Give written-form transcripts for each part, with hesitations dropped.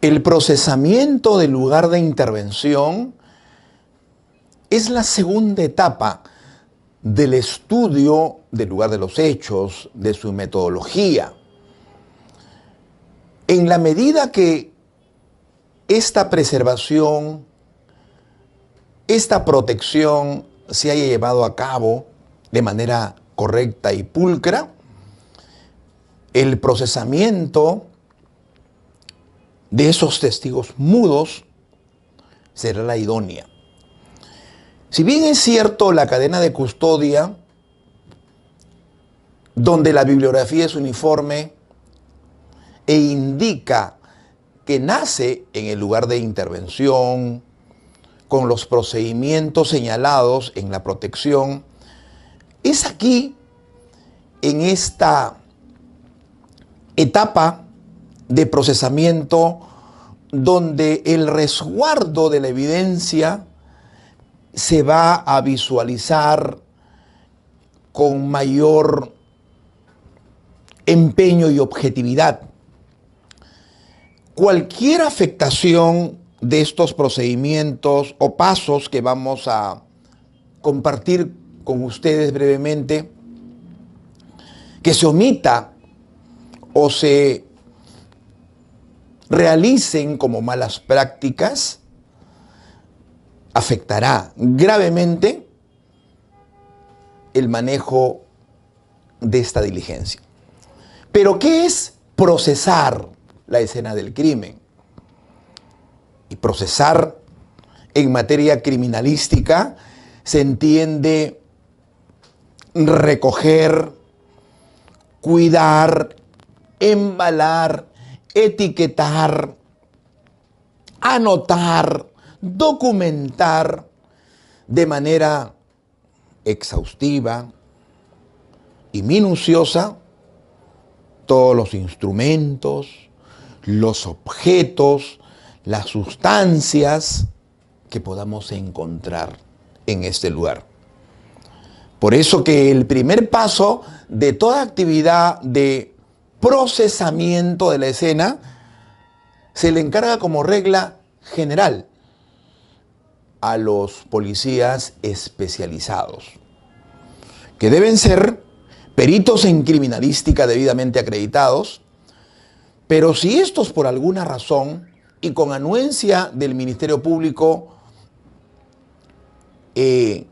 El procesamiento del lugar de intervención es la segunda etapa del estudio del lugar de los hechos, de su metodología. En la medida que esta preservación, esta protección se haya llevado a cabo de manera correcta y pulcra, el procesamiento de esos testigos mudos será la idónea. Si bien es cierto, la cadena de custodia, donde la bibliografía es uniforme e indica que nace en el lugar de intervención, con los procedimientos señalados en la protección, es aquí, en esta etapa de procesamiento, donde el resguardo de la evidencia se va a visualizar con mayor empeño y objetividad. Cualquier afectación de estos procedimientos o pasos que vamos a compartir con ustedes brevemente, que se omita o se realicen como malas prácticas, afectará gravemente el manejo de esta diligencia. Pero, ¿qué es procesar la escena del crimen? Y procesar en materia criminalística se entiende recoger, cuidar, embalar, etiquetar, anotar, documentar de manera exhaustiva y minuciosa todos los instrumentos, los objetos, las sustancias que podamos encontrar en este lugar. Por eso que el primer paso de toda actividad de procesamiento de la escena se le encarga como regla general a los policías especializados, que deben ser peritos en criminalística debidamente acreditados, pero si estos por alguna razón y con anuencia del Ministerio Público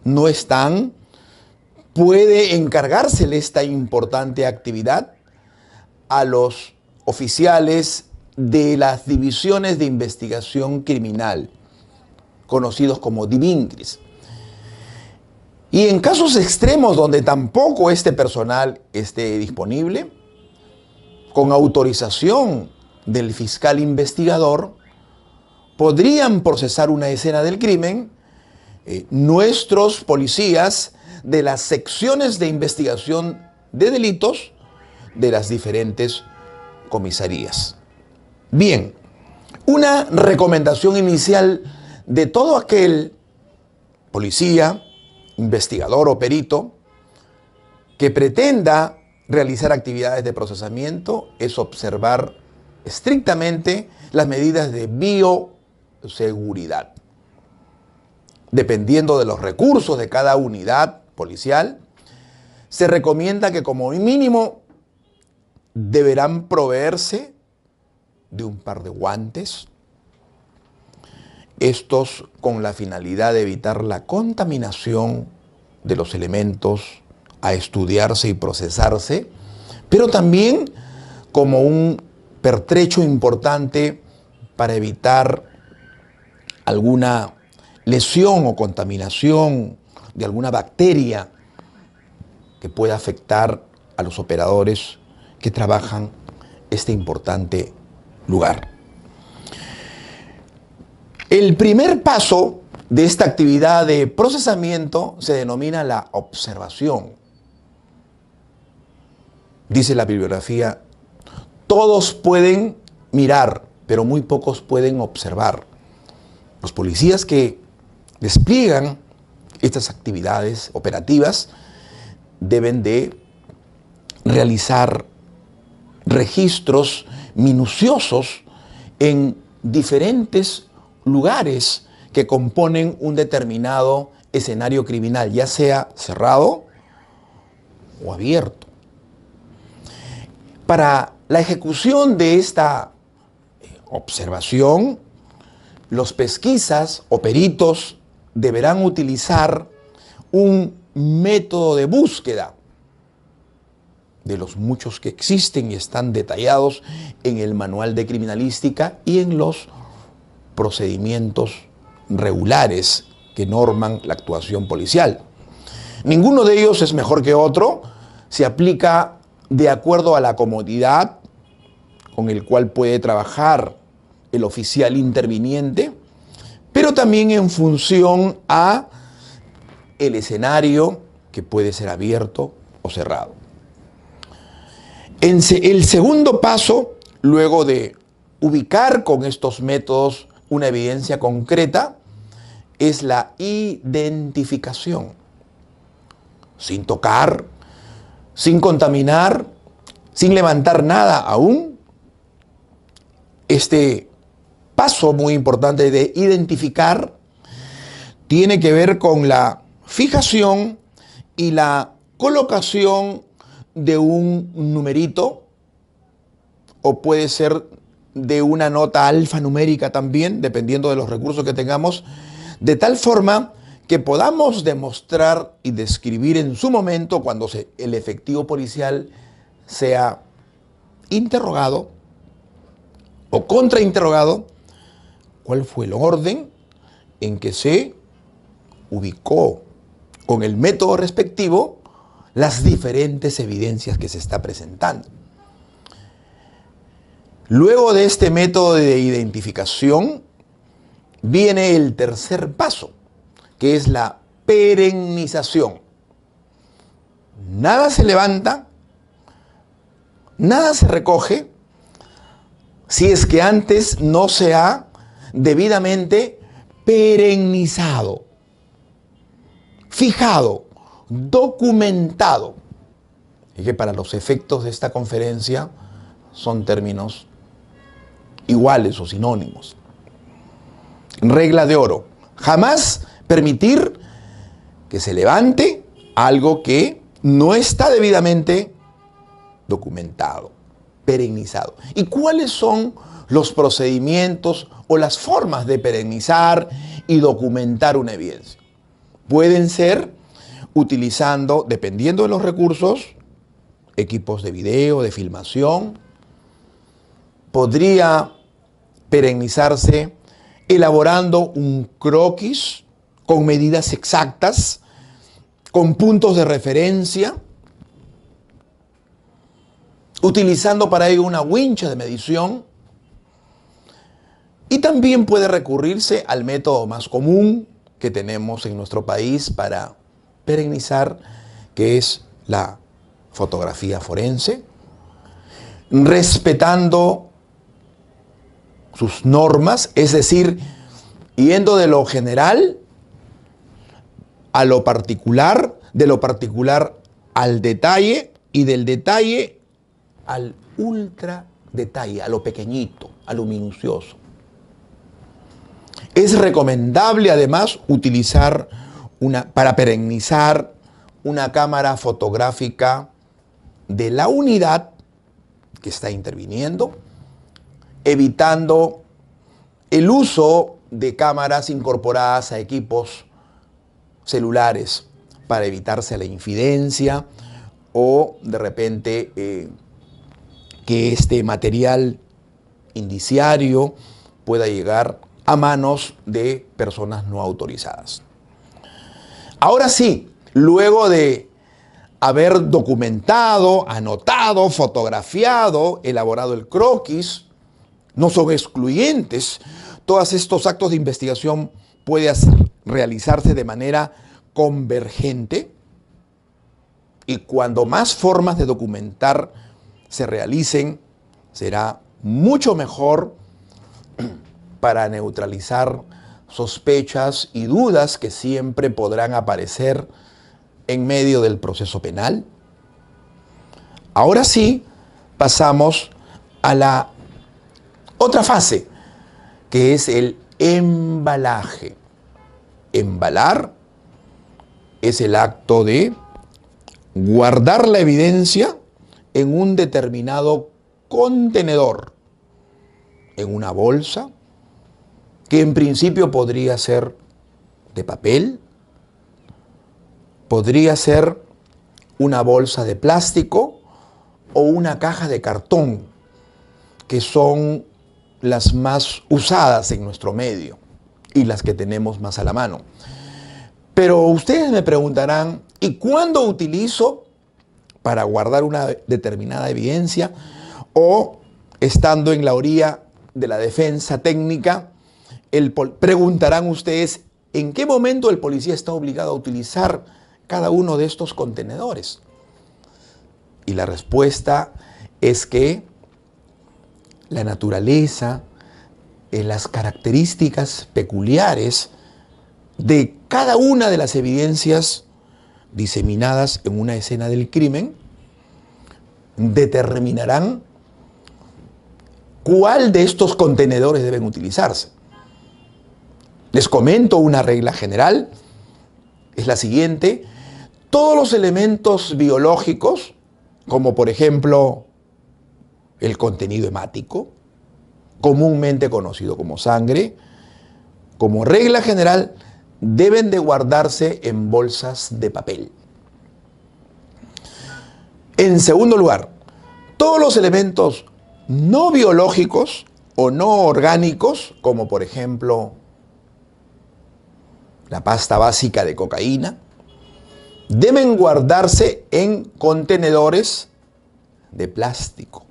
no están, puede encargársele esta importante actividad a los oficiales de las divisiones de investigación criminal, conocidos como DIVINCRIS. Y en casos extremos donde tampoco este personal esté disponible, con autorización del fiscal investigador, podrían procesar una escena del crimen nuestros policías de las secciones de investigación de delitos de las diferentes comisarías. Bien, una recomendación inicial de todo aquel policía, investigador o perito que pretenda realizar actividades de procesamiento es observar estrictamente las medidas de bioseguridad. Dependiendo de los recursos de cada unidad policial, se recomienda que como mínimo deberán proveerse de un par de guantes, estos con la finalidad de evitar la contaminación de los elementos a estudiarse y procesarse, pero también como un pertrecho importante para evitar alguna lesión o contaminación de alguna bacteria que pueda afectar a los operadores que trabajan este importante lugar. El primer paso de esta actividad de procesamiento se denomina la observación. Dice la bibliografía, todos pueden mirar, pero muy pocos pueden observar. Los policías que despliegan estas actividades operativas deben de realizar registros minuciosos en diferentes lugares que componen un determinado escenario criminal, ya sea cerrado o abierto. Para la ejecución de esta observación, los pesquisas o peritos deberán utilizar un método de búsqueda de los muchos que existen y están detallados en el Manual de Criminalística y en los procedimientos regulares que norman la actuación policial. Ninguno de ellos es mejor que otro, se aplica de acuerdo a la comodidad con el cual puede trabajar el oficial interviniente, pero también en función a el escenario que puede ser abierto o cerrado. El segundo paso, luego de ubicar con estos métodos una evidencia concreta, es la identificación. Sin tocar, sin contaminar, sin levantar nada aún. Este paso muy importante de identificar tiene que ver con la fijación y la colocación de un numerito, o puede ser de una nota alfanumérica también, dependiendo de los recursos que tengamos, de tal forma que podamos demostrar y describir en su momento, cuando el efectivo policial sea interrogado o contrainterrogado, cuál fue el orden en que se ubicó con el método respectivo las diferentes evidencias que se está presentando. Luego de este método de identificación viene el tercer paso, que es la perennización. Nada se levanta, nada se recoge, si es que antes no se ha debidamente perennizado, fijado, documentado. Y que para los efectos de esta conferencia son términos iguales o sinónimos. Regla de oro: jamás permitir que se levante algo que no está debidamente documentado, perennizado. ¿Y cuáles son los procedimientos o las formas de perennizar y documentar una evidencia? Pueden ser utilizando, dependiendo de los recursos, equipos de video, de filmación. Podría perennizarse elaborando un croquis con medidas exactas, con puntos de referencia, utilizando para ello una wincha de medición. Y también puede recurrirse al método más común que tenemos en nuestro país para perennizar, que es la fotografía forense, respetando sus normas, es decir, yendo de lo general a lo particular, de lo particular al detalle y del detalle al ultra detalle, a lo pequeñito, a lo minucioso. Es recomendable además utilizar para perennizar una cámara fotográfica de la unidad que está interviniendo, evitando el uso de cámaras incorporadas a equipos celulares para evitarse la infidencia o de repente que este material indiciario pueda llegar a manos de personas no autorizadas. Ahora sí, luego de haber documentado, anotado, fotografiado, elaborado el croquis, no son excluyentes. Todos estos actos de investigación pueden realizarse de manera convergente, y cuando más formas de documentar se realicen, será mucho mejor para neutralizar sospechas y dudas que siempre podrán aparecer en medio del proceso penal. Ahora sí, pasamos a la otra fase, que es el embalaje. Embalar es el acto de guardar la evidencia en un determinado contenedor, en una bolsa, que en principio podría ser de papel, podría ser una bolsa de plástico o una caja de cartón, que son las más usadas en nuestro medio y las que tenemos más a la mano. Pero ustedes me preguntarán, ¿y cuándo utilizo para guardar una determinada evidencia? O, estando en la orilla de la defensa técnica, preguntarán ustedes, ¿en qué momento el policía está obligado a utilizar cada uno de estos contenedores? Y la respuesta es que la naturaleza, las características peculiares de cada una de las evidencias diseminadas en una escena del crimen determinarán cuál de estos contenedores deben utilizarse. Les comento una regla general, es la siguiente: todos los elementos biológicos, como por ejemplo el contenido hemático, comúnmente conocido como sangre, como regla general, deben de guardarse en bolsas de papel. En segundo lugar, todos los elementos no biológicos o no orgánicos, como por ejemplo la pasta básica de cocaína, deben guardarse en contenedores de plástico.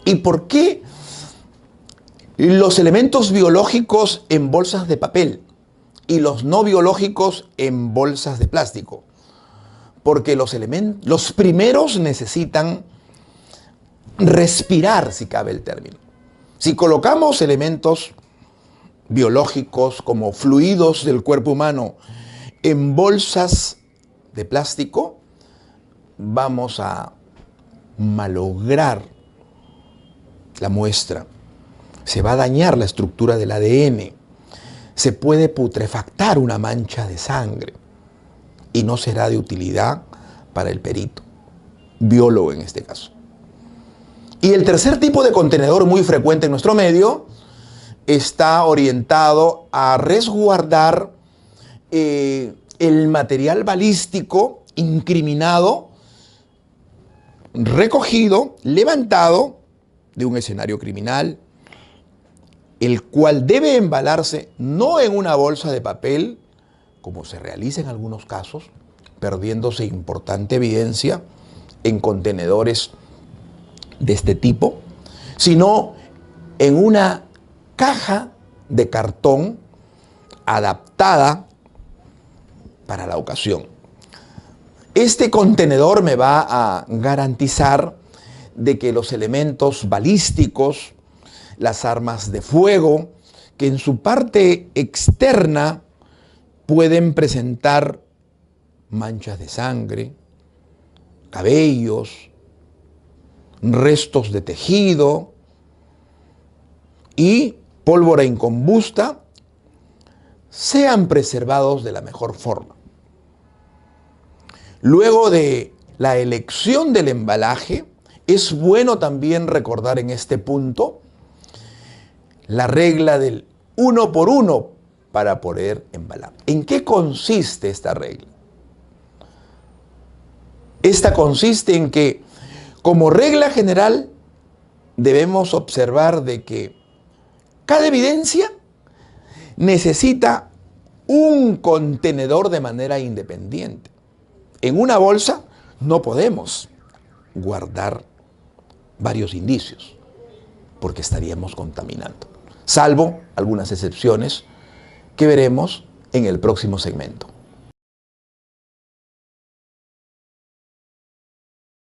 ¿Y por qué los elementos biológicos en bolsas de papel y los no biológicos en bolsas de plástico? Porque los primeros necesitan respirar, si cabe el término. Si colocamos elementos biológicos como fluidos del cuerpo humano en bolsas de plástico, vamos a malograr la muestra. Se va a dañar la estructura del ADN. Se puede putrefactar una mancha de sangre y no será de utilidad para el perito, biólogo en este caso. Y el tercer tipo de contenedor muy frecuente en nuestro medio está orientado a resguardar el material balístico incriminado, recogido, levantado de un escenario criminal, el cual debe embalarse no en una bolsa de papel, como se realiza en algunos casos, perdiéndose importante evidencia en contenedores de este tipo, sino en una caja de cartón adaptada para la ocasión. Este contenedor me va a garantizar de que los elementos balísticos, las armas de fuego, que en su parte externa pueden presentar manchas de sangre, cabellos, restos de tejido y pólvora incombusta, sean preservados de la mejor forma. Luego de la elección del embalaje, es bueno también recordar en este punto la regla del 1 por 1 para poder embalar. ¿En qué consiste esta regla? Esta consiste en que, como regla general, debemos observar de que cada evidencia necesita un contenedor de manera independiente. En una bolsa no podemos guardar varios indicios porque estaríamos contaminando, salvo algunas excepciones que veremos en el próximo segmento.